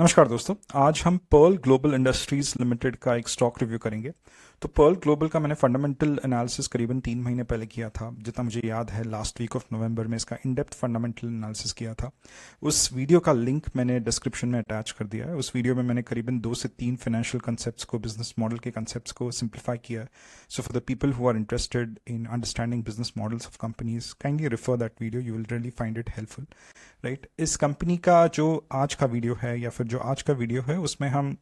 नमस्कार दोस्तों। आज हम पर्ल ग्लोबल इंडस्ट्रीज लिमिटेड का एक स्टॉक रिव्यू करेंगे। तो पर्ल ग्लोबल का मैंने फंडामेंटल एनालिसिस करीबन 3 महीने पहले किया था, जितना मुझे याद है लास्ट वीक ऑफ नवंबर में इसका इन डेप्थ फंडामेंटल एनालिसिस किया था। उस वीडियो का लिंक मैंने डिस्क्रिप्शन में अटैच कर दिया है। उस वीडियो में मैंने करीबन 2 से 3 फाइनेंशियल कंसेप्ट को, बिजनेस मॉडल के कंसेप्ट को सिंप्लीफाई किया है। So for the people who are interested in understanding business models of companies, kindly refer that video, you will really find it helpful. Right, इस कंपनी का जो आज का वीडियो है या फिर जो आज का वीडियो है उसमें हम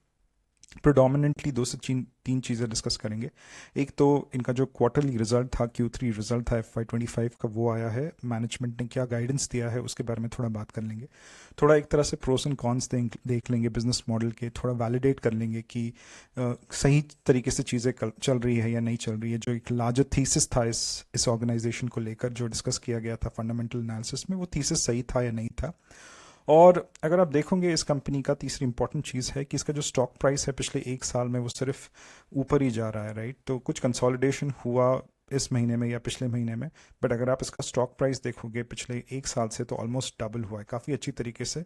प्रोडोमिनेंटली 2 से 3 चीज़ें डिस्कस करेंगे। एक तो इनका जो क्वार्टरली रिजल्ट था, Q3 रिजल्ट था FY25 का, वो आया है। मैनेजमेंट ने क्या गाइडेंस दिया है उसके बारे में थोड़ा बात कर लेंगे। थोड़ा एक तरह से प्रोस एंड कॉन्स देख लेंगे बिजनेस मॉडल के, थोड़ा वैलिडेट कर लेंगे कि सही तरीके से चीज़ें चल रही है या नहीं चल रही है। जो एक लार्जर थीसिस था इस ऑर्गेनाइजेशन को लेकर, जो डिस्कस किया गया था फंडामेंटल एनालिसिस में, वो थीसिस सही था या नहीं था। और अगर आप देखोगे इस कंपनी का, तीसरी इंपॉर्टेंट चीज़ है कि इसका जो स्टॉक प्राइस है पिछले 1 साल में वो सिर्फ ऊपर ही जा रहा है। राइट, तो कुछ कंसोलिडेशन हुआ इस महीने में या पिछले महीने में, बट अगर आप इसका स्टॉक प्राइस देखोगे पिछले 1 साल से तो ऑलमोस्ट डबल हुआ है। काफ़ी अच्छी तरीके से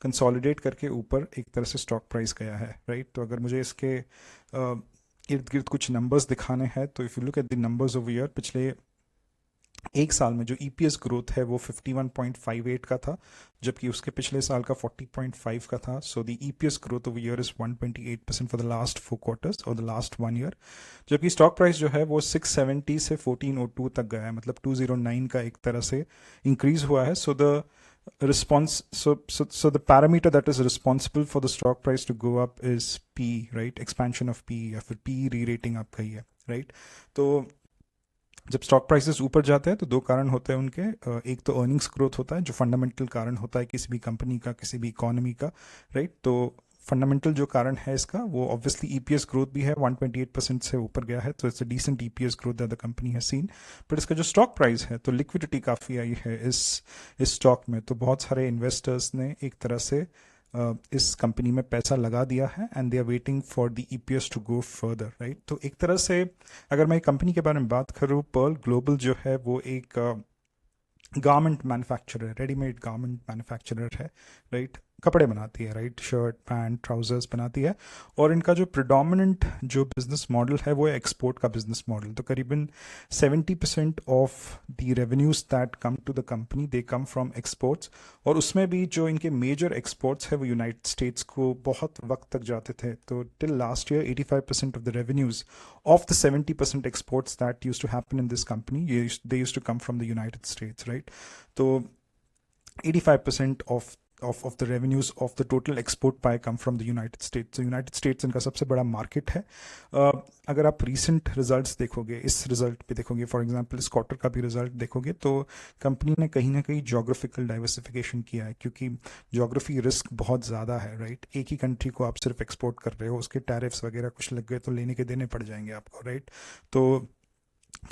कंसोलिडेट करके ऊपर एक तरह से स्टॉक प्राइस गया है। राइट, तो अगर मुझे इसके इर्द गिर्द कुछ नंबर्स दिखाने हैं तो if you look at the numbers over year, पिछले 1 साल में जो EPS ग्रोथ है वो 51.58 का था, जबकि उसके पिछले साल का 40.5 का था। So the EPS growth over year is 128% for the last 4 quarters और द लास्ट 1 ईयर। जबकि स्टॉक प्राइस जो है वो 670 से 1402 तक गया है, मतलब 209 का एक तरह से इंक्रीज हुआ है। So the response so the parameter that is responsible for the stock price to go up is P, right? Expansion of P या फिर P re-rating आप कहिए, राइट? तो जब स्टॉक प्राइसेस ऊपर जाते हैं तो 2 कारण होते हैं उनके। एक तो अर्निंग्स ग्रोथ होता है, जो फंडामेंटल कारण होता है किसी भी कंपनी का, किसी भी इकोनॉमी का। राइट, तो फंडामेंटल जो कारण है इसका, वो ऑब्वियसली EPS ग्रोथ भी है, 128% से ऊपर गया है, तो it's a decent EPS growth that the company has seen. But इसका जो स्टॉक प्राइस है, तो लिक्विडिटी काफ़ी आई है इस स्टॉक में। तो बहुत सारे इन्वेस्टर्स ने एक तरह से इस कंपनी में पैसा लगा दिया है and they are waiting for the EPS to go further. Right, तो एक तरह से अगर मैं कंपनी के बारे में बात करूँ, पर्ल ग्लोबल जो है वो एक garment manufacturer, readymade garment manufacturer है। राइट, कपड़े बनाती है, राइट, शर्ट पैंट ट्राउजर्स बनाती है। और इनका जो प्रिडोमिनेंट जो बिजनेस मॉडल है वो है एक्सपोर्ट का बिजनेस मॉडल। तो करीबन 70% of the revenues that come to the company they come from exports. और उसमें भी जो इनके मेजर एक्सपोर्ट्स है वो यूनाइटेड स्टेट्स को बहुत वक्त तक जाते थे। तो till last year 85% of the revenues of the 70% exports that used to happen in this company, they used to come from the United States, right? So 85% of the revenues of the total export pie come from the United States. So United States इनका सबसे बड़ा market है। अगर आप recent results देखोगे, इस result पे देखोगे, फॉर एग्जांपल इस क्वार्टर का भी रिजल्ट देखोगे, तो कंपनी ने कहीं ना कहीं जोग्राफिकल डाइवर्सिफिकेशन किया है, क्योंकि जोग्राफी रिस्क बहुत ज़्यादा है। राइट, एक ही कंट्री को आप सिर्फ एक्सपोर्ट कर रहे हो, उसके टैरिफ्स वगैरह कुछ लग गए तो लेने के देने पड़ जाएंगे आपको। राइट, तो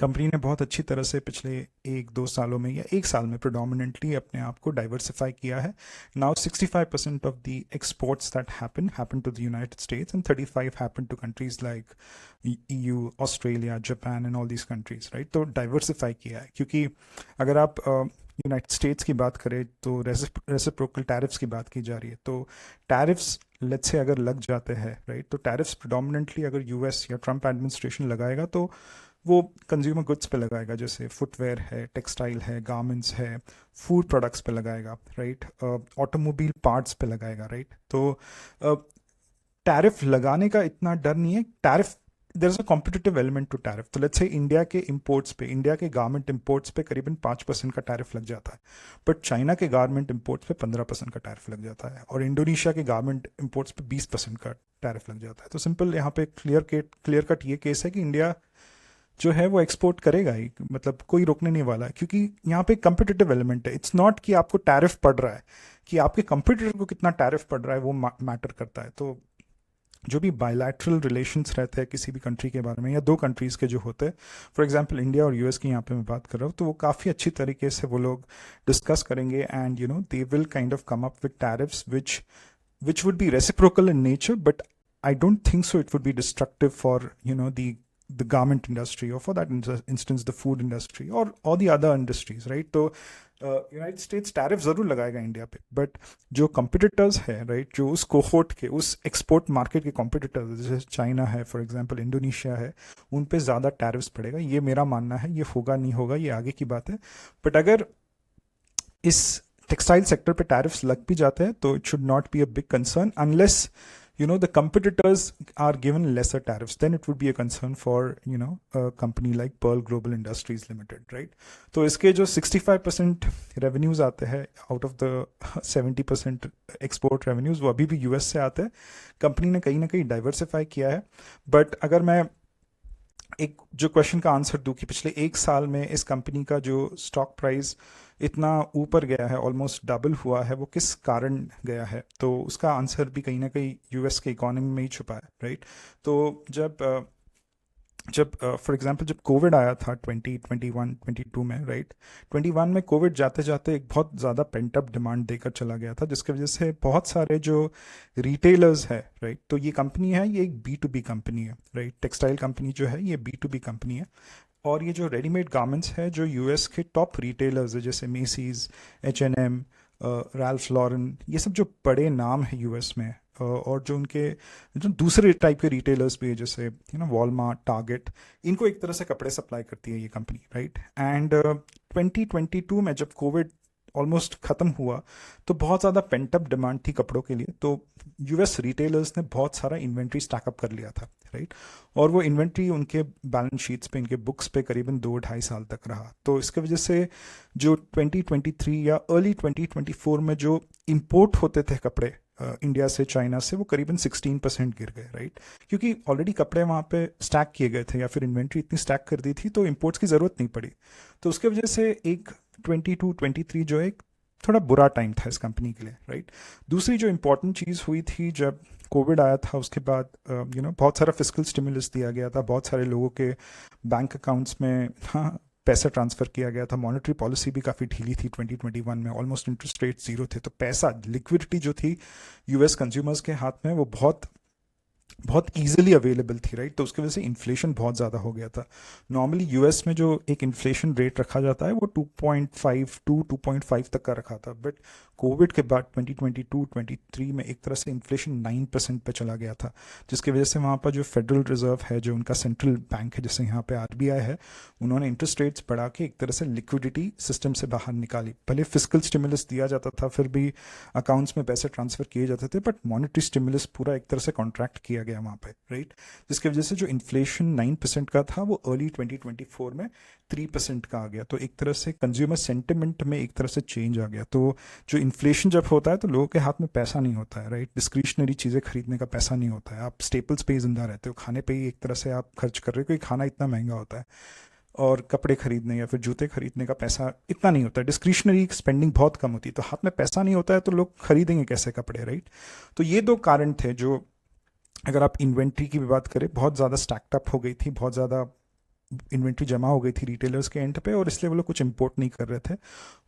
कंपनी ने बहुत अच्छी तरह से पिछले 1-2 सालों में या 1 साल में प्रोडोमिनेंटली अपने आप को डाइवर्सिफाई किया है। Now 65% of the exports that happen to the United States and 35 happen to countries like EU, Australia, Japan and all these countries. Right, तो डाइवर्सिफाई किया है, क्योंकि अगर आप यूनाइटेड स्टेट्स की बात करें तो रेसिप्रोकल टैरिफ्स की बात की जा रही है। तो टैरिफ्स लेट्स से अगर लग जाते हैं, राइट, तो टैरिफ्स प्रिडोमिनेंटली अगर US या ट्रंप एडमिनिस्ट्रेशन लगाएगा तो वो कंज्यूमर गुड्स पे लगाएगा, जैसे फुटवेयर है, टेक्सटाइल है, गारमेंट्स है, फूड प्रोडक्ट्स पे लगाएगा, राइट, ऑटोमोबाइल पार्ट्स पे लगाएगा। राइट, तो टैरिफ लगाने का इतना डर नहीं है। Tariff, there is a competitive element to tariff. तो लेट्स से इंडिया के इंपोर्ट्स पे, इंडिया के गारमेंट इंपोर्ट्स पे करीबन 5% का टैरिफ लग जाता है, बट चाइना के गारमेंट इंपोर्ट्स पे 15% का टैरिफ लग जाता है, और इंडोनेशिया के गारमेंट इंपोर्ट्स पे 20% का टैरिफ लग जाता है। तो सिंपल यहाँ पे क्लियर कट ये केस है कि इंडिया जो है वो एक्सपोर्ट करेगा ही, मतलब कोई रोकने नहीं वाला है, क्योंकि यहाँ पे कंपिटिटिव एलिमेंट है। इट्स नॉट कि आपको टैरिफ पड़ रहा है, कि आपके कंपटीटर को कितना टैरिफ पड़ रहा है वो मैटर करता है। तो जो भी बायलैटरल रिलेशंस रहते हैं किसी भी कंट्री के बारे में, या 2 कंट्रीज़ के जो होते हैं, फॉर एग्जांपल इंडिया और US की यहाँ पे मैं बात कर रहा हूँ, तो वो काफ़ी अच्छी तरीके से वो लोग डिस्कस करेंगे and they will kind of come up with tariffs which would be reciprocal in nature, but I don't think so it would be destructive for the garment industry, or for that instance the food industry, or the other industries, right? So United states tariff ज़रूर लगाएगा India पे, but जो competitors है right, जो उस cohort के, उस export market के कॉम्पिटिटर्स जैसे चाइना है फॉर एग्जांपल, इंडोनेशिया है, उन पे ज़्यादा टैरिफ्स पड़ेगा। ये मेरा मानना है, ये होगा नहीं होगा ये आगे की बात है। बट अगर इस टेक्सटाइल सेक्टर पे टैरिफ्स लग भी जाते हैं तो it should not be a big concern unless the competitors are given lesser tariffs, then it would be a concern for a company like Pearl Global Industries Limited, right? तो इसके जो 65% revenues आते हैं out of the 70% export revenues, वो अभी भी US से आते हैं। कंपनी ने कहीं ना कहीं डाइवर्सिफाई किया है। बट अगर मैं एक जो क्वेश्चन का आंसर दूं कि पिछले एक साल में इस कंपनी का जो स्टॉक प्राइस इतना ऊपर गया है, ऑलमोस्ट डबल हुआ है, वो किस कारण गया है, तो उसका आंसर भी कहीं ना कहीं यूएस के इकोनॉमी में ही छुपा है, राइट? तो जब फॉर एग्जांपल जब कोविड आया था 2021 22 में, राइट, 21 में कोविड जाते जाते एक बहुत ज़्यादा पेंट अप डिमांड देकर चला गया था, जिसकी वजह से बहुत सारे जो रिटेलर्स है, राइट, तो ये कंपनी है, ये एक B2B कंपनी है, राइट, टेक्सटाइल कंपनी जो है ये B2B कंपनी है। और ये जो रेडीमेड गारमेंट्स है, जो यूएस के टॉप रिटेलर्स है जैसे मेसीज, H&M, रैल्फ लॉरेन, ये सब जो बड़े नाम है यूएस में, और जो उनके जो दूसरे टाइप के रिटेलर्स भी है जैसे वॉलमार्ट, टारगेट, इनको एक तरह से कपड़े सप्लाई करती है ये कंपनी, राइट? एंड 2022 में जब कोविड ऑलमोस्ट ख़त्म हुआ तो बहुत ज़्यादा पेंटअप डिमांड थी कपड़ों के लिए, तो यूएस रिटेलर्स ने बहुत सारा इन्वेंट्री स्टैकअप कर लिया था, राइट? और वो इन्वेंट्री उनके बैलेंस शीट्स पे, इनके बुक्स पे करीबन 2-2.5 साल तक रहा। तो इसके वजह से जो 2023 या अर्ली 2024 में जो इम्पोर्ट होते थे कपड़े इंडिया से, चाइना से, वो करीबन 16% गिर गए, राइट? क्योंकि ऑलरेडी कपड़े वहाँ पे स्टैक किए गए थे या फिर इन्वेंट्री इतनी स्टैक कर दी थी तो इम्पोर्ट्स की ज़रूरत नहीं पड़ी। तो उसके वजह से एक 22-23 जो एक थोड़ा बुरा टाइम था इस कंपनी के लिए, राइट? दूसरी जो इम्पोर्टेंट चीज़ हुई थी जब कोविड आया था, उसके बाद बहुत सारा फिस्कल स्टिमुलस दिया गया था, बहुत सारे लोगों के बैंक अकाउंट्स में पैसा ट्रांसफ़र किया गया था। मॉनेटरी पॉलिसी भी काफ़ी ढीली थी 2021 में, ऑलमोस्ट इंटरेस्ट रेट ज़ीरो थे, तो पैसा, लिक्विडिटी जो थी यूएस कंज्यूमर्स के हाथ में, वो बहुत ईजिली अवेलेबल थी, राइट? तो उसकी वजह से इन्फ्लेशन बहुत ज़्यादा हो गया था। नॉर्मली यूएस में जो एक इन्फ्लेशन रेट रखा जाता है वो 2.5 तक का रखा था, बट कोविड के बाद 2022-23 में एक तरह से इन्फ्लेशन 9% पे चला गया था, जिसकी वजह से वहाँ पर जो फेडरल रिजर्व है, जो उनका सेंट्रल बैंक है, जैसे यहाँ पे आरबीआई है, उन्होंने इंटरेस्ट रेट्स बढ़ा के एक तरह से लिक्विडिटी सिस्टम से बाहर निकाली। भले फिस्कल स्टिमुलस दिया जाता था, फिर भी अकाउंट्स में पैसे ट्रांसफ़र किए जाते थे, बट मॉनेटरी स्टिमुलस पूरा एक तरह से कॉन्ट्रैक्ट किया गया वहाँ पे, राइट? जिसकी वजह से जो इन्फ्लेशन 9% का था वो अर्ली 2024 में 3% का आ गया। तो एक तरह से कंज्यूमर सेंटिमेंट में एक तरह से चेंज आ गया। तो जो इन्फ्लेशन जब होता है तो लोगों के हाथ में पैसा नहीं होता है, राइट? डिस्क्रिशनरी चीज़ें खरीदने का पैसा नहीं होता है, आप स्टेपल्स पे ही जिंदा रहते हो, खाने पे ही एक तरह से आप खर्च कर रहे हो, क्योंकि खाना इतना महंगा होता है, और कपड़े खरीदने या फिर जूते खरीदने का पैसा इतना नहीं होता है, डिस्क्रिशनरी स्पेंडिंग बहुत कम होती है, तो हाथ में पैसा नहीं होता है तो लोग खरीदेंगे कैसे कपड़े, राइट? तो ये दो कारण थे जो, अगर आप इन्वेंट्री की भी बात करें, बहुत ज़्यादा स्टैक्ड हो गई थी, बहुत ज़्यादा इन्वेंट्री जमा हो गई थी रिटेलर्स के एंड पे, और इसलिए वो लोग कुछ इंपोर्ट नहीं कर रहे थे।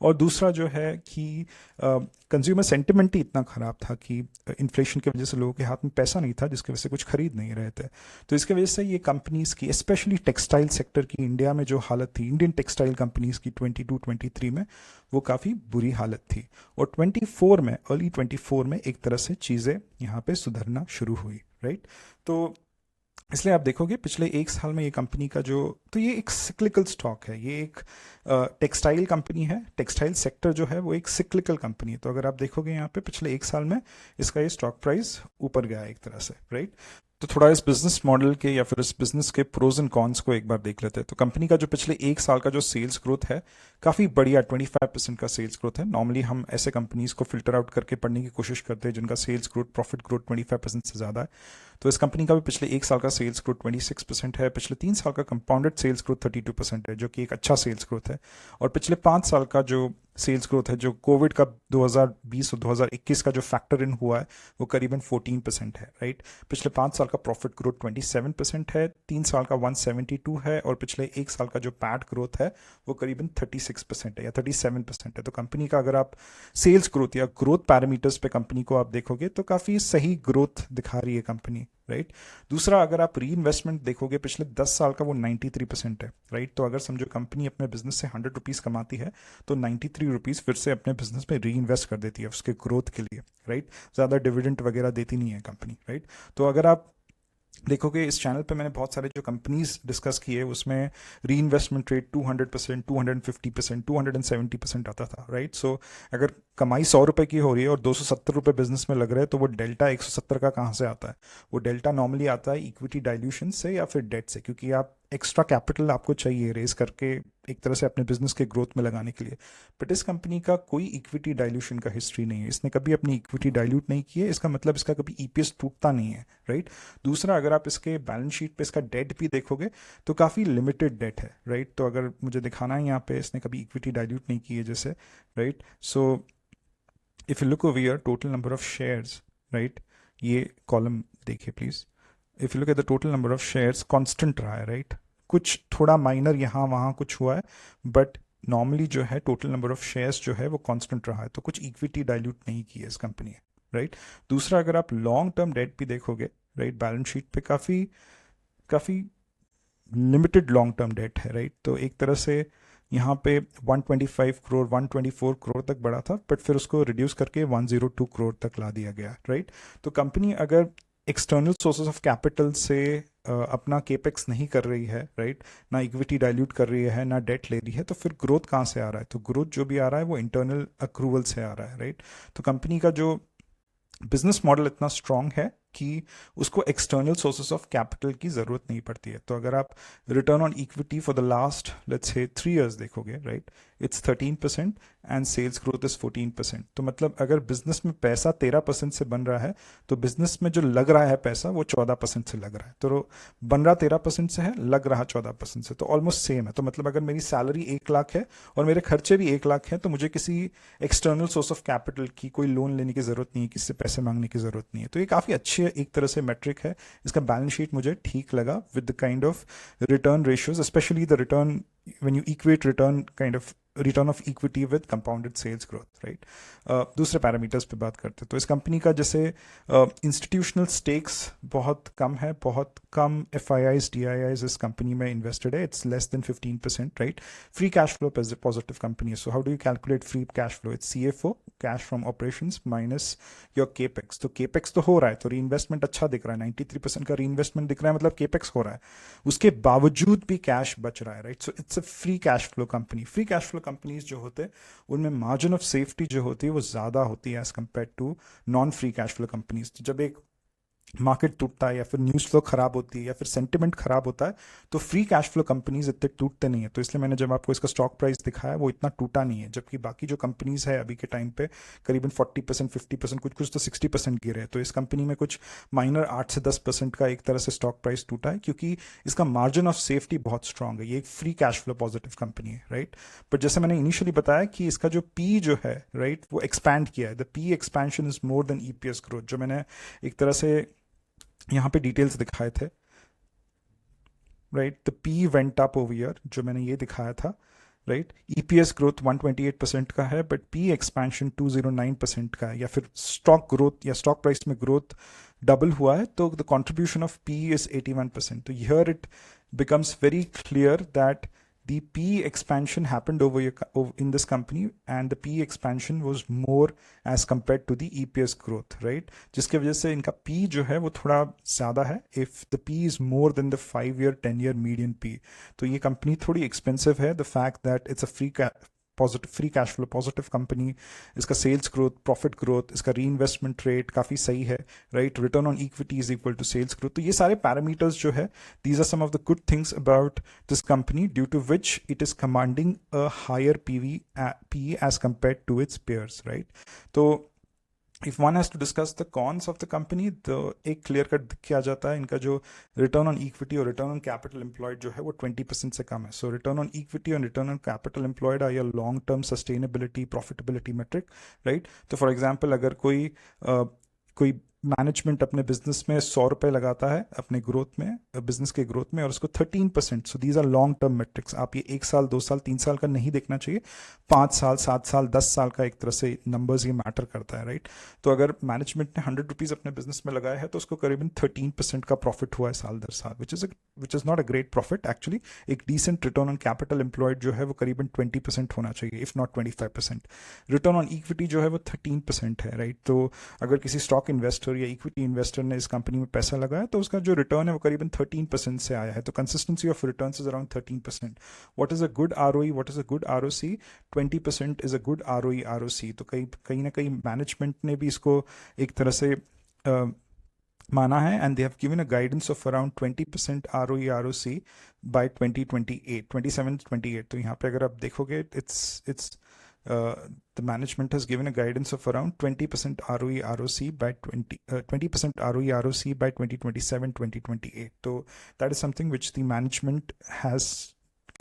और दूसरा जो है कि कंज्यूमर सेंटिमेंट ही इतना ख़राब था कि इन्फ्लेशन की वजह से लोगों के हाथ में पैसा नहीं था, जिसकी वजह से कुछ खरीद नहीं रहे थे। तो इसकी वजह से ये कंपनीज़ की, स्पेशली टेक्सटाइल सेक्टर की इंडिया में जो हालत थी, इंडियन टेक्सटाइल कंपनीज़ की 22-23 में, वो काफ़ी बुरी हालत थी। और 24 में, अर्ली 24 में एक तरह से चीज़ें यहाँ पे सुधरना शुरू हुई, राइट? तो इसलिए आप देखोगे पिछले एक साल में ये कंपनी का जो, तो ये एक सिक्लिकल स्टॉक है, ये एक टेक्सटाइल कंपनी है, टेक्सटाइल सेक्टर जो है वो एक सिक्लिकल कंपनी है। तो अगर आप देखोगे यहाँ पे पिछले एक साल में इसका ये स्टॉक प्राइस ऊपर गया है एक तरह से, राइट? तो थोड़ा इस बिजनेस मॉडल के या फिर इस बिजनेस के प्रोज एंड कॉन्स को एक बार देख लेते हैं। तो कंपनी का जो पिछले एक साल का जो सेल्स ग्रोथ है, काफ़ी बढ़िया 25% का सेल्स ग्रोथ है। नॉर्मली हम ऐसे कंपनीज को फिल्टर आउट करके पढ़ने की कोशिश करते हैं जिनका सेल्स ग्रोथ, प्रॉफिट ग्रोथ 25% से ज़्यादा है। तो इस कंपनी का भी पिछले एक साल का सेल्स ग्रोथ 26% है, पिछले 3 साल का कंपाउंडेड सेल्स ग्रोथ 32% है, जो कि एक अच्छा सेल्स ग्रोथ है। और पिछले 5 साल का जो सेल्स ग्रोथ है, जो कोविड का 2020 और 2021 का जो फैक्टर इन हुआ है, वो करीबन 14% है, राइट? पिछले 5 साल का प्रॉफिट ग्रोथ 27% है, 3 साल का 172 है, और पिछले एक साल का जो पैट ग्रोथ है वो करीबन 36% है या 37% है। तो कंपनी का अगर आप सेल्स ग्रोथ या ग्रोथ पैरामीटर्स पे कंपनी को आप देखोगे तो काफ़ी सही ग्रोथ दिखा रही है कंपनी, राइट। दूसरा, अगर आप री इन्वेस्टमेंट देखोगे पिछले 10 साल का, वो 93% है, राइट। तो अगर समझो कंपनी अपने बिजनेस से 100 रुपीज़ कमाती है तो 93 रुपीज़ फिर से अपने बिजनेस में री इन्वेस्ट कर देती है उसके ग्रोथ के लिए, राइट। ज़्यादा डिविडेंड वगैरह देती नहीं है कंपनी, राइट। तो अगर आप देखोगे इस चैनल पे मैंने बहुत सारे जो कंपनीज डिस्कस किए उसमें री इन्वेस्टमेंट रेट 200%, 250%, 270% आता था, राइट। सो अगर कमाई 100 रुपए की हो रही है और 270 रुपए बिजनेस में लग रहे हैं तो वो डेल्टा 170 का कहाँ से आता है? वो डेल्टा नॉर्मली आता है इक्विटी डाइल्यूशन से या फिर डेट से, क्योंकि आप एक्स्ट्रा कैपिटल आपको चाहिए रेज करके एक तरह से अपने बिजनेस के ग्रोथ में लगाने के लिए। बट इस कंपनी का कोई इक्विटी डाइल्यूशन का हिस्ट्री नहीं है, इसने कभी अपनी इक्विटी डाइल्यूट नहीं की है, इसका मतलब इसका कभी ईपीएस टूटता नहीं है, राइट। दूसरा, अगर आप इसके बैलेंस शीट पे इसका डेट भी देखोगे तो काफ़ी लिमिटेड डेट है, राइट। तो अगर मुझे दिखाना है यहाँ पे इसने कभी इक्विटी डाइल्यूट नहीं की है जैसे, right. So if you look over here total number of shares, right, ये कॉलम देखिए please. If you look at the total number of shares constant रहा है, राइट। कुछ थोड़ा माइनर यहाँ वहाँ कुछ हुआ है, बट नॉर्मली जो है टोटल नंबर ऑफ शेयर्स जो है वो कांस्टेंट रहा है, तो कुछ इक्विटी डाइल्यूट नहीं की है इस कंपनी ने, राइट। दूसरा, अगर आप लॉन्ग टर्म डेट भी देखोगे, राइट, बैलेंस शीट पे काफ़ी काफ़ी लिमिटेड लॉन्ग टर्म डेट है, राइट। तो एक तरह से यहाँ पे 125 करोड़ 124 करोड़ तक बढ़ा था, बट फिर उसको रिड्यूस करके 102 करोड़ तक ला दिया गया, राइट। तो कंपनी अगर एक्सटर्नल सोर्सेज ऑफ कैपिटल से अपना केपेक्स नहीं कर रही है, राइट, ना इक्विटी डाइल्यूट कर रही है, ना डेट ले रही है, तो फिर ग्रोथ कहाँ से आ रहा है? तो ग्रोथ जो भी आ रहा है वो इंटरनल अक्रूवल से आ रहा है, राइट। तो कंपनी का जो बिजनेस मॉडल इतना स्ट्रांग है कि उसको एक्सटर्नल सोर्सेस ऑफ कैपिटल की ज़रूरत नहीं पड़ती है। तो अगर आप return on equity for the last let's say 3 years देखोगे, right, it's 13% and sales growth is 14%। तो मतलब अगर बिजनेस में पैसा 13% से बन रहा है तो बिजनेस में जो लग रहा है पैसा वो 14% से लग रहा है। तो बन रहा 13% से है, लग रहा 14% से, तो ऑलमोस्ट सेम है। तो मतलब अगर मेरी सैलरी 1 लाख है और मेरे खर्चे भी 1 लाख हैं तो मुझे किसी एक्सटर्नल सोर्स ऑफ कैपिटल की कोई लोन लेने की ज़रूरत नहीं है, किसी से पैसे मांगने की ज़रूरत नहीं है। तो ये काफ़ी अच्छी एक तरह से मेट्रिक है। इसका बैलेंस शीट मुझे ठीक लगा with the kind of return ratios, specially the return when you equate return kind of return of equity with compounded sales growth, right. दूसरे पैरामीटर्स पे बात करते हैं तो इस कंपनी का जैसे इंस्टीट्यूशनल स्टेक्स बहुत कम है, बहुत कम एफआईआईज डीआईआईज इस कंपनी में इन्वेस्टेड है, it's less than 15%, right. Free cash flow positive company है। So how do you calculate free cash flow? It's CFO, cash from operations minus your capex. तो केपेक्स तो हो रहा है, तो री इन्वेस्टमेंट अच्छा दिख रहा है, 93% का री इन्वेस्टमेंट दिख रहा है, मतलब केपेक्स हो रहा है, उसके बावजूद भी कैश बच रहा है, right. So it's a free cash flow company. Free cash flow companies जो होते हैं उनमें मार्जिन ऑफ सेफ्टी जो होती है वो ज़्यादा होती है as compare to non free cash flow companies. तो जब एक मार्केट टूटता है या फिर न्यूज़ फ्लो खराब होती है या फिर सेंटिमेंट खराब होता है तो फ्री कैश फ्लो कंपनीज इतने टूटते नहीं है। तो इसलिए मैंने जब आपको इसका स्टॉक प्राइस दिखाया वो इतना टूटा नहीं है, जबकि बाकी जो कंपनीज है अभी के टाइम पे करीबन 40%, 50%, कुछ कुछ तो 60% गिरे हैं। तो इस कंपनी में कुछ माइनर 8 से 10% का एक तरह से स्टॉक प्राइस टूटा है, क्योंकि इसका मार्जिन ऑफ सेफ्टी बहुत स्ट्रांग है, ये एक free cash flow positive company है, राइट। बट जैसे मैंने इनिशियली बताया कि इसका जो पी जो है, राइट, वो एक्सपैंड किया है। The P expansion is more than EPS growth, जो मैंने एक तरह से यहाँ पे डिटेल्स दिखाए थे, right. The P went up over year, जो मैंने ये दिखाया था, राइट। ईपीएस ग्रोथ 128% का है, बट पी एक्सपेंशन 209% का है, या फिर स्टॉक ग्रोथ या स्टॉक प्राइस में ग्रोथ डबल हुआ है, तो the contribution of P is 81%। तो here it becomes very clear that the PE expansion happened in this company, and the PE expansion was more as compared to the EPS growth, right? जिसके वजह से इनका P जो है वो थोड़ा ज़्यादा है। If the P is more than the 5-year, 10-year median P, तो ये कंपनी थोड़ी expensive है। The fact that it's a positive free cash flow positive company, इसका सेल्स ग्रोथ, प्रॉफिट ग्रोथ, इसका री इन्वेस्टमेंट रेट काफ़ी सही है, right. Return on equity is equal to sales growth. तो ये सारे पैरामीटर्स जो है, these are some of the good things about this company, due to which it is commanding a higher P as compare to its peers, right. तो if one has to discuss the cons of the company, तो एक clear cut दिख के आ जाता है, इनका जो return on equity और रिटर्न ऑन कैपिटल एम्प्लॉयड जो है वो 20% से कम है। सो रिटर्न ऑन इक्विटी और return on capital employed are your long term sustainability profitability metric, right. तो फॉर एग्जाम्पल अगर कोई मैनेजमेंट अपने बिजनेस में 100 रुपए लगाता है अपने ग्रोथ में, बिजनेस के ग्रोथ में, और उसको 13%, so these are long term metrics, आप ये 1 साल 2 साल 3 साल का नहीं देखना चाहिए, 5 साल 7 साल 10 साल का एक तरह से नंबर्स ये मैटर करता है, राइट। तो अगर मैनेजमेंट ने 100 रुपीज अपने बिजनेस में लगाया है तो उसको करीबन 13% का प्रॉफिट हुआ है साल दर साल, which is not a great profit actually. एक decent return on capital employed जो है वो करीबन 20% होना चाहिए, if not 25%। Return on equity जो है वो 13% है, राइट। तो अगर किसी स्टॉक इन्वेस्टर या इक्विटी इन्वेस्टर ने इस कंपनी में पैसा लगाया तो उसका जो रिटर्न है वो करीबन 13% से आया है, तो consistency of return is around 13%। What is a good ROE, what is a good ROC? 20% is a good ROE ROC. तो कहीं ना कहीं मैनेजमेंट ने भी इसको एक तरह से माना है, and they have given a guidance of around 20% ROE ROC by 2028 27-28। तो यहाँ पे अगर आप देखोगे it's the management has given a guidance of around 20% ROE ROC by 20% ROE ROC by 2027-2028. So that is something which the management has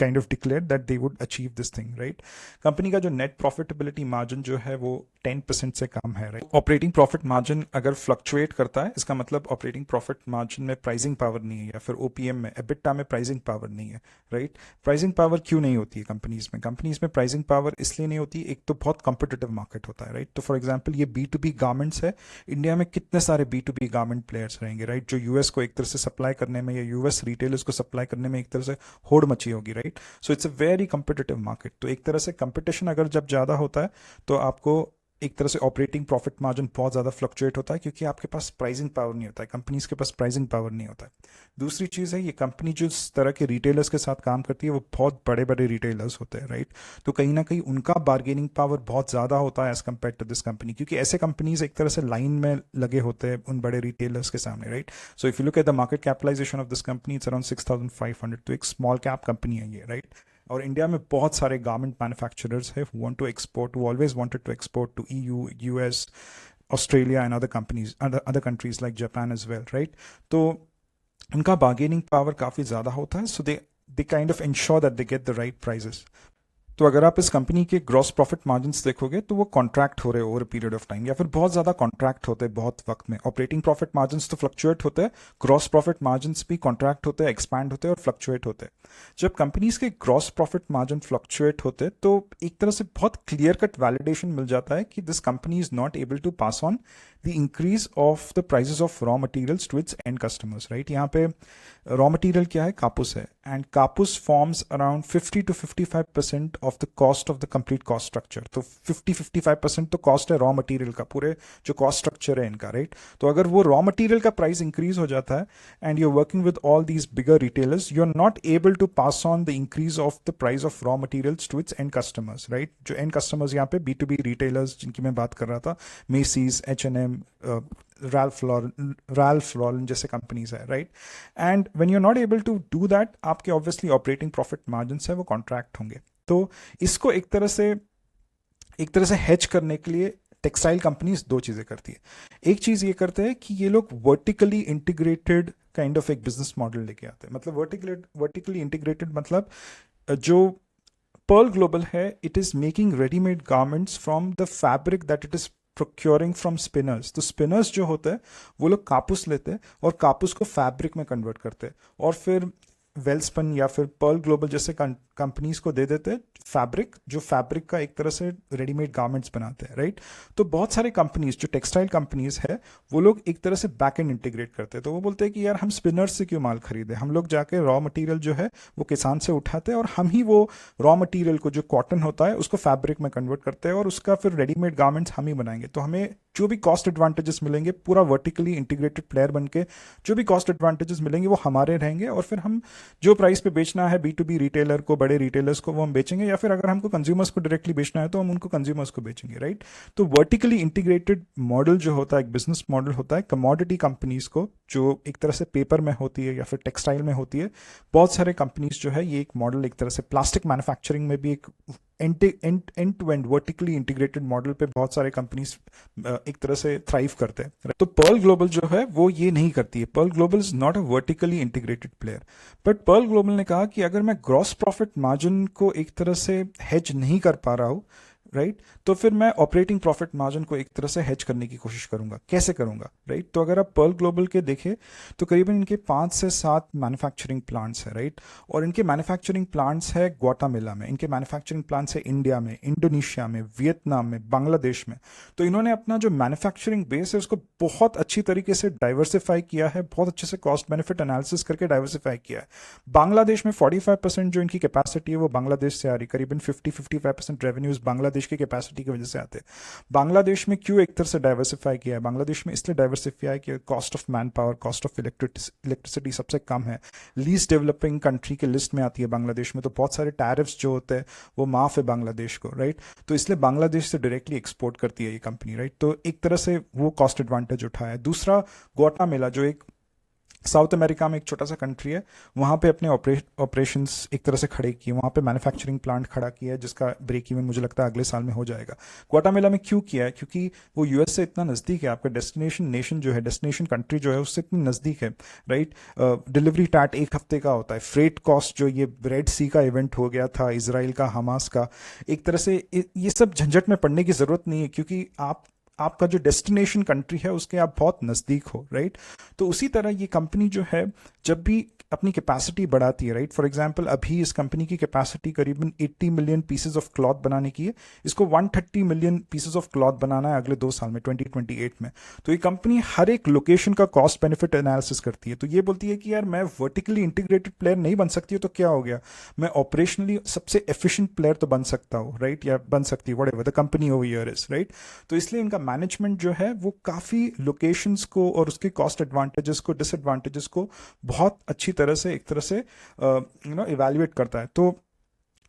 kind of declared that they would achieve this thing, right? Company का जो net profitability margin जो है वो 10% से कम है, right. Operating profit margin अगर fluctuate करता है, इसका मतलब ऑपरेटिंग प्रॉफिट मार्जिन में प्राइसिंग पावर नहीं है, या फिर ओपीएम में, एबिटा में प्राइसिंग पावर नहीं है, राइट। प्राइसिंग पावर क्यों नहीं होती है कंपनीज में प्राइसिंग पावर इसलिए नहीं होती, एक तो बहुत कॉम्पिटिटिव मार्केट होता है, राइट। तो फॉर एग्जाम्पल ये B2B गारमेंट्स है, इंडिया में कितने सारे B2B गारमेंट प्लेयर्स रहेंगे, राइट, जो यूएस को एक तरह से सप्लाई करने में या यूएस रिटेलर्स को सप्लाई करने में एक तरह से होड़ मची होगी, right. So it's a very competitive market. तो एक तरह से कंपटीशन अगर जब ज़्यादा होता है तो आपको एक तरह से ऑपरेटिंग प्रॉफिट मार्जिन बहुत ज़्यादा फ्लक्चुएट होता है, क्योंकि आपके पास प्राइसिंग पावर नहीं होता है, कंपनीज के पास प्राइसिंग पावर नहीं होता है। दूसरी चीज़ है, ये कंपनी जो इस तरह के रिटेलर्स के साथ काम करती है वो बहुत बड़े बड़े रिटेलर्स होते हैं, राइट। तो कहीं ना कहीं उनका बार्गेनिंग पावर बहुत ज़्यादा होता है as compare to this company, क्योंकि ऐसे कंपनीज एक तरह से लाइन में लगे होते हैं उन बड़े रिटेलर्स के सामने, right. So if you look at the market capitalization of this company, it's around 6,500। तो एक स्मॉल कैप कंपनी है ये, राइट। और इंडिया में बहुत सारे गारमेंट मैन्युफैक्चरर्स है who want to export, who always wanted to export to EU, US, Australia and other companies, other countries like Japan as well, right? तो उनका बार्गेनिंग पावर काफ़ी ज़्यादा होता है, so they kind of ensure that they get the right prices. तो अगर आप इस कंपनी के ग्रॉस प्रॉफिट मार्जिन्स देखोगे तो वो कॉन्ट्रैक्ट हो रहे हैं ओवर पीरियड ऑफ टाइम, या फिर बहुत ज़्यादा कॉन्ट्रैक्ट होते हैं बहुत वक्त में। ऑपरेटिंग प्रॉफिट मार्जिन्स तो फ्लक्चुएट होते हैं, ग्रॉस प्रॉफिट मार्जिन्स भी कॉन्ट्रैक्ट होते हैं, एक्सपैंड होते हैं और फ्लक्चुएट होते हैं। जब कंपनीज के ग्रॉस प्रॉफिट मार्जिन फ्लक्चुएट होते हैं तो एक तरह से बहुत क्लियर कट वैलिडेशन मिल जाता है कि this company is not able to pass on the increase of the prices of raw materials to its end customers, right. यहाँ पे रॉ मटेरियल क्या है? कापूस है, एंड कापूस forms around 50 to 55% of the cost of the complete cost structure. तो 50-55% तो cost है रॉ मटेरियल का, पूरे जो कॉस्ट स्ट्रक्चर है इनका, राइट। तो अगर वो रॉ मटेरियल का प्राइस इंक्रीज हो जाता है and you are working with all these bigger retailers, you are not able to pass on the increase of the price of raw materials to its end customers, right. जो end customers यहाँ पे B2B retailers जिनकी मैं बात कर रहा था, Macy's, H&M, Ralph Lauren जैसे कंपनीज है, right. And when you are not able to do that, आपके ऑब्वियसली ऑपरेटिंग प्रॉफिट मार्जिन है वो कॉन्ट्रैक्ट होंगे। तो इसको एक तरह से हेज करने के लिए टेक्सटाइल कंपनीज दो चीज़ें करती है। एक चीज़ ये करते हैं कि ये लोग वर्टिकली इंटीग्रेटेड काइंड ऑफ एक बिजनेस मॉडल लेके आते हैं। मतलब वर्टिकली इंटीग्रेटेड मतलब जो पर्ल ग्लोबल है, it is making readymade garments from the fabric that it is procuring from spinners. तो स्पिनर्स जो होते हैं वो लोग कापूस लेते हैं और कापूस को फैब्रिक में कन्वर्ट करते हैं, और फिर वेलस्पन या फिर पर्ल ग्लोबल जैसे कंपनीज को दे देते हैं फैब्रिक, जो फैब्रिक का एक तरह से रेडीमेड गारमेंट्स बनाते हैं, राइट। तो बहुत सारे कंपनीज जो टेक्सटाइल कंपनीज है वो लोग एक तरह से बैक एंड इंटीग्रेट करते हैं। तो वो बोलते हैं कि यार हम स्पिनर्स से क्यों माल खरीदे, हम लोग जाके रॉ मटेरियल जो है वो किसान से उठाते हैं और हम ही वो रॉ मटेरियल को जो कॉटन होता है उसको फैब्रिक में कन्वर्ट करते हैं और उसका फिर रेडीमेड गारमेंट्स हम ही बनाएंगे। तो हमें जो भी कॉस्ट एडवांटेजेस मिलेंगे, पूरा वर्टिकली इंटीग्रेटेड प्लेयर बनके जो भी कॉस्ट एडवांटेजेस मिलेंगे वो हमारे रहेंगे, और फिर हम जो प्राइस पे बेचना है B2B रिटेलर को, बड़े रिटेलर्स को, वो हम बेचेंगे, या फिर अगर हमको कंज्यूमर्स को डायरेक्टली बेचना है तो हम उनको कंज्यूमर्स को बेचेंगे, राइट। तो वर्टिकली इंटीग्रेटेड मॉडल जो होता है, एक बिजनेस मॉडल होता है कमोडिटी कंपनीज को, जो एक तरह से पेपर में होती है या फिर टेक्सटाइल में होती है। बहुत सारे कंपनीज जो है ये एक मॉडल एक तरह से प्लास्टिक मैन्युफैक्चरिंग में भी एक end to end vertically integrated model पे बहुत सारे कंपनीज एक तरह से थ्राइव करते हैं। तो पर्ल ग्लोबल जो है वो ये नहीं करती है। Pearl Global is not a vertically integrated player, but Pearl Global ने कहा कि अगर मैं ग्रॉस प्रॉफिट मार्जिन को एक तरह से हेज नहीं कर पा रहा हूँ राइट, तो फिर मैं ऑपरेटिंग प्रॉफिट मार्जिन को एक तरह से हेज करने की कोशिश करूंगा। कैसे करूंगा, राइट? तो अगर आप पर्ल ग्लोबल के देखें तो करीबन इनके 5 से 7 मैन्युफैक्चरिंग प्लांट्स है, राइट, और इनके मैन्युफैक्चरिंग प्लांट्स है ग्वाटामेला में, इनके मैन्युफैक्चरिंग प्लांट्स है इंडिया में, इंडोनेशिया में, वियतनाम में, बांग्लादेश में। तो इन्होंने अपना जो मैन्युफैक्चरिंग बेस है उसको बहुत अच्छी तरीके से डाइवर्सिफाई किया है, बहुत अच्छे से कॉस्ट बेनिफिट एनालिसिस करके डाइवर्सिफाई किया है। बांग्लादेश में 45% जो इनकी कैपेसिटी है वो बांग्लादेश से आ रही, करीबन 50-55% रेवेन्यूज बांग्लादेश की कैपेसिटी की वजह से आते हैं। बांग्लादेश में क्यों एक तरह से डाइवर्सिफाई किया है? बांग्लादेश में इसलिए डाइवर्सिफाई किया, cost of man power, cost of electricity सबसे कम है, लीस्ट डेवलपिंग कंट्री के लिस्ट में आती है बांग्लादेश में, तो बहुत सारे टैरिफ्स जो होते हैं वो माफ है बांग्लादेश को, राइट? तो इसलिए बांग्लादेश से डायरेक्टली एक्सपोर्ट करती है ये कंपनी, राइट? तो एक तरह से वो कॉस्ट एडवांटेज उठाया है। दूसरा, ग्वाटामेला जो एक साउथ अमेरिका में एक छोटा सा कंट्री है, वहाँ पे अपने ऑपरेशंस एक तरह से खड़े किए, वहाँ पे मैन्युफैक्चरिंग प्लांट खड़ा किया है जिसका ब्रेक इवन मुझे लगता है अगले साल में हो जाएगा। ग्वाटामेला में क्यों किया है? क्योंकि वो यूएस से इतना नज़दीक है, आपका डेस्टिनेशन नेशन जो है, डेस्टिनेशन कंट्री जो है उससे इतनी नज़दीक है, राइट? डिलीवरी टैट 1 हफ्ते का होता है, फ्रेट कॉस्ट जो ये रेड सी का इवेंट हो गया था इसराइल का, हमास का, एक तरह से ये सब झंझट में पड़ने की ज़रूरत नहीं है क्योंकि आपका जो डेस्टिनेशन कंट्री है उसके आप बहुत नज़दीक हो, राइट? तो उसी तरह ये कंपनी जो है जब भी अपनी कैपेसिटी बढ़ाती है, राइट, फॉर एग्जांपल अभी इस कंपनी की कैपेसिटी करीबन 80 मिलियन पीसेस ऑफ क्लॉथ बनाने की है, इसको 130 मिलियन पीसेस ऑफ क्लॉथ बनाना है अगले 2 साल में, 2028 में। तो ये कंपनी हर एक लोकेशन का कॉस्ट बेनिफिट एनालिसिस करती है। तो ये बोलती है कि यार मैं वर्टिकली इंटीग्रेटेड प्लेयर नहीं बन सकती, तो क्या हो गया, मैं ऑपरेशनली सबसे एफिशिएंट प्लेयर तो बन सकता हूँ, राइट, या बन सकती है, whatever the company over here is, right? तो इसलिए इनका मैनेजमेंट जो है वो काफ़ी लोकेशंस को और उसके कॉस्ट एडवांटेजेस को, डिसएडवांटेजेस को बहुत अच्छी तरह से एक तरह से इवैल्यूएट करता है। तो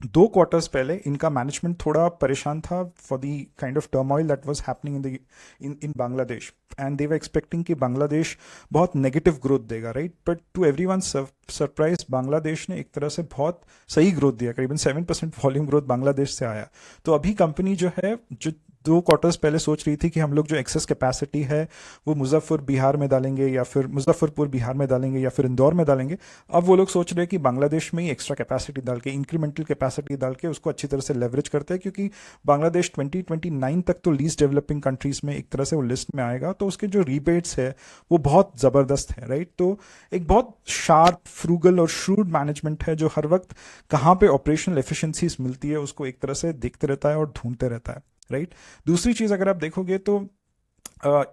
2 क्वार्टर्स पहले इनका मैनेजमेंट थोड़ा परेशान था for the kind of turmoil that was happening in Bangladesh, and they were expecting कि बांग्लादेश बहुत नेगेटिव ग्रोथ देगा, right? But to everyone surprise Bangladesh ने एक तरह से बहुत सही ग्रोथ दिया, करीबन 7% वॉल्यूम ग्रोथ बांग्लादेश से आया। तो अभी कंपनी जो है, जो 2 क्वार्टर्स पहले सोच रही थी कि हम लोग जो एक्सेस कैपेसिटी है वो मुजफ्फर बिहार में डालेंगे या फिर मुजफ्फरपुर बिहार में डालेंगे या फिर इंदौर में डालेंगे, अब वो लोग सोच रहे हैं कि बांग्लादेश में ही एक्स्ट्रा कैपेसिटी डाल के, इंक्रीमेंटल कैपेसिटी डाल के उसको अच्छी तरह से लेवरेज करते हैं, क्योंकि बांग्लादेश 2029 तक तो लीस्ट डेवलपिंग कंट्रीज में एक तरह से वो लिस्ट में आएगा, तो उसके जो रिबेट्स है वो बहुत ज़बरदस्त है, राइट? तो एक बहुत शार्प, फ्रूगल और श्रूड मैनेजमेंट है जो हर वक्त कहाँ पे ऑपरेशनल एफिशिएंसीज मिलती है उसको एक तरह से देखते रहता है और ढूंढते रहता है, राइट? दूसरी चीज़ अगर आप देखोगे तो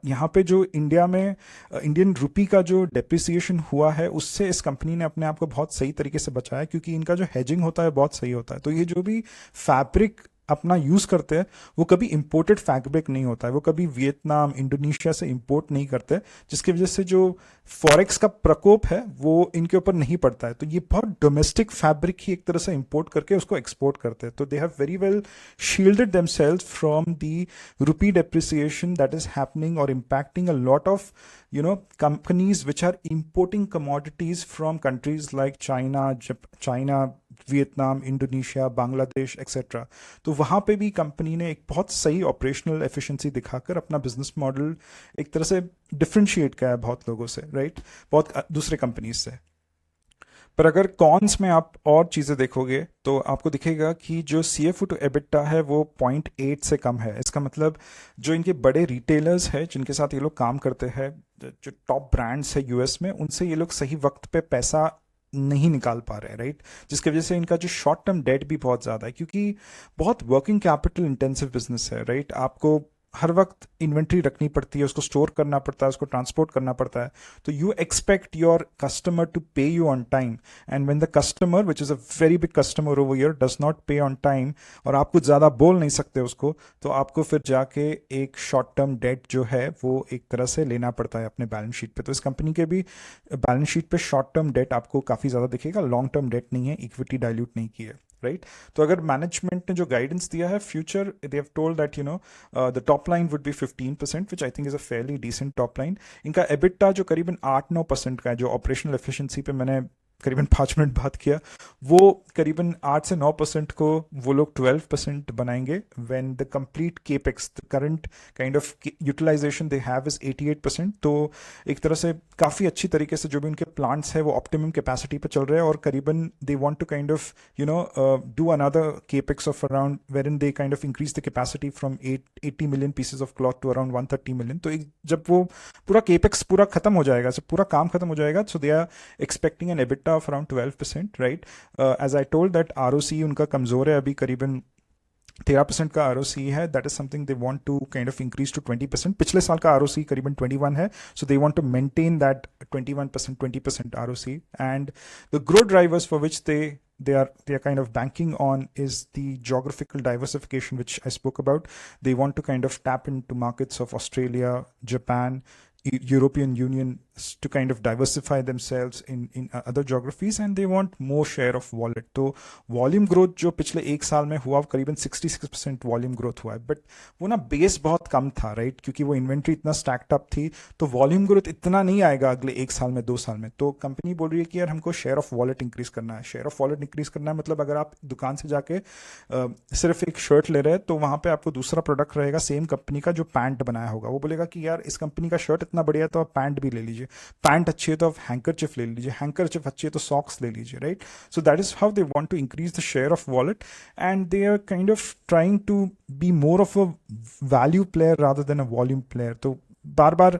यहाँ पे जो इंडिया में इंडियन रुपी का जो डेप्रिसिएशन हुआ है उससे इस कंपनी ने अपने आप को बहुत सही तरीके से बचाया, क्योंकि इनका जो हेजिंग होता है बहुत सही होता है। तो ये जो भी फैब्रिक अपना यूज़ करते हैं वो कभी इंपोर्टेड फैब्रिक नहीं होता है, वो कभी वियतनाम, इंडोनेशिया से इंपोर्ट नहीं करते, जिसकी वजह से जो फॉरेक्स का प्रकोप है वो इनके ऊपर नहीं पड़ता है। तो ये बहुत डोमेस्टिक फैब्रिक ही एक तरह से इंपोर्ट करके उसको एक्सपोर्ट करते हैं। तो they have very well shielded themselves from the rupee depreciation that is happening और impacting a lot of companies which are importing commodities from countries like China, Vietnam, Indonesia, Bangladesh etcetera. तो वहाँ पे भी कंपनी ने एक बहुत सही ऑपरेशनल एफिशिएंसी दिखाकर अपना बिजनेस मॉडल एक तरह से डिफ्रेंशिएट किया है बहुत लोगों से, राइट, बहुत दूसरे कंपनीज से। पर अगर कॉन्स में आप और चीज़ें देखोगे तो आपको दिखेगा कि जो CFO टू EBITDA है वो 0.8 से कम है। इसका मतलब जो इनके बड़े रिटेलर्स हैं जिनके साथ ये लोग काम करते हैं, जो टॉप ब्रांड्स है यूएस में, उनसे ये लोग सही वक्त पे पैसा नहीं निकाल पा रहे हैं, राइट? जिसकी वजह से इनका जो शॉर्ट टर्म डेट भी बहुत ज़्यादा है, क्योंकि बहुत वर्किंग कैपिटल इंटेंसिव बिजनेस है, राइट? आपको हर वक्त इन्वेंट्री रखनी पड़ती है, उसको स्टोर करना पड़ता है, उसको ट्रांसपोर्ट करना पड़ता है। तो you expect your customer to pay you on time, and when the customer which is a very big customer over year does not pay on time, और आप कुछ ज़्यादा बोल नहीं सकते उसको, तो आपको फिर जाके एक शॉर्ट टर्म डेट जो है वो एक तरह से लेना पड़ता है अपने बैलेंस शीट पे। तो इस कंपनी के भी बैलेंस शीट पे शॉर्ट टर्म डेट आपको काफ़ी ज़्यादा दिखेगा, लॉन्ग टर्म डेट नहीं है, इक्विटी डाइल्यूट नहीं की है, राइट? तो अगर मैनेजमेंट ने जो गाइडेंस दिया है future, they have told that the top line would be 15%, which I think is a fairly decent top line. इनका EBITDA जो करीबन 8-9% का है, जो ऑपरेशनल एफिशिएंसी पे मैंने करीबन 5 मिनट बात किया, वो करीबन 8 से 9% को वो लोग 12% बनाएंगे when the complete capex, the current kind of utilization they have is 88%। तो एक तरह से काफ़ी अच्छी तरीके से जो भी उनके प्लांट्स है वो ऑप्टिमम कैपेसिटी पे चल रहे हैं, और करीबन they want to kind of do another capex of around wherein they kind of increase the capacity from 80 million pieces of cloth to around 130 million. तो जब वो पूरा केपेक्स पूरा खत्म हो जाएगा, जब पूरा काम खत्म हो जाएगा, so they are expecting an EBITDA of around 12%, right. As I told that ROC उनका कमजोर है अभी, करीबन 13% का ROC है। That is something they want to kind of increase to 20%। पिछले साल का ROC करीबन 21 है, so they want to maintain that 21%, 20% ROC। And the growth drivers for which they are kind of banking on is the geographical diversification, which I spoke about. They want to kind of tap into markets of Australia, Japan, European Union, to kind of diversify themselves in other geographies, and they want more share of wallet. तो volume growth जो पिछले एक साल में हुआ, करीबन 66% volume growth हुआ है, बट वो ना बेस बहुत कम था, राइट, क्योंकि वो इन्वेंट्री इतना स्टैक्ड अप थी, तो वॉल्यूम ग्रोथ इतना नहीं आएगा अगले एक साल में, 2 साल में। तो कंपनी बोल रही है कि यार हमको शेयर ऑफ वॉलेट इंक्रीज करना है। शेयर ऑफ वॉलेट इंक्रीज करना है मतलब अगर आप दुकान से जाके सिर्फ एक शर्ट ले रहे हैं, तो वहाँ पे आपको दूसरा प्रोडक्ट रहेगा सेम कंपनी का जो पैंट बनाया होगा, वो बोलेगा कि यार इस कंपनी का शर्ट इतना बढ़िया है तो आप पैंट भी ले लीजिए, पैंट अच्छी है तो आप हैंकरचिफ ले लीजिए, हैंकरचिफ अच्छी है तो सॉक्स ले लीजिए, right. So that is how they want to increase the share of wallet, and they are kind of trying to be more of a value player rather than a volume player. तो बार बार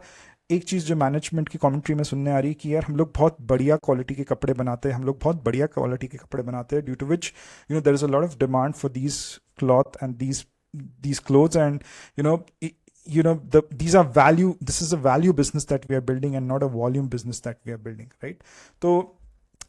एक चीज़ जो management की commentary में सुनने आ रही है कि यार हम लोग बहुत बढ़िया क्वालिटी के कपड़े बनाते हैं, हम लोग बहुत बढ़िया क्वालिटी के कपड़े बनाते हैं, due to which there is a lot of demand for these cloth and these clothes, and these are value, this is a value business that we are building and not a volume business that we are building, right? So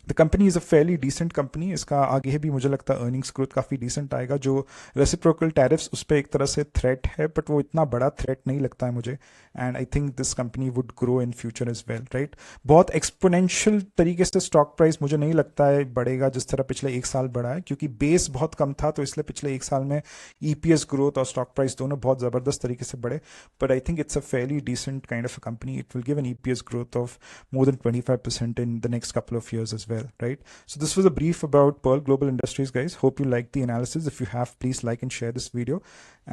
the company is a fairly decent company. इसका आगे भी मुझे लगता है earnings growth काफ़ी decent आएगा। जो reciprocal tariffs उस पर एक तरह से थ्रेट है, बट वो इतना बड़ा थ्रेट नहीं लगता है मुझे, and I think this company would grow in future as well, right. बहुत एक्सपोनेंशियल तरीके से स्टॉक प्राइस मुझे नहीं लगता है बढ़ेगा जिस तरह पिछले एक साल बढ़ा है, क्योंकि बेस बहुत कम था, तो इसलिए पिछले एक साल में EPS ग्रोथ और स्टॉक प्राइस दोनों बहुत ज़बरदस्त तरीके से बढ़े। But I think it's a fairly decent kind of a company. It will give an EPS growth of more than 25% in the next couple of years as well, right? So this was a brief about Pearl Global Industries, guys. Hope you liked the analysis. If you have, please like and share this video,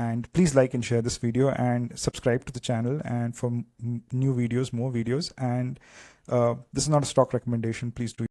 and please like and share this video, and subscribe to the channel and for new videos, more videos. And this is not a stock recommendation, please do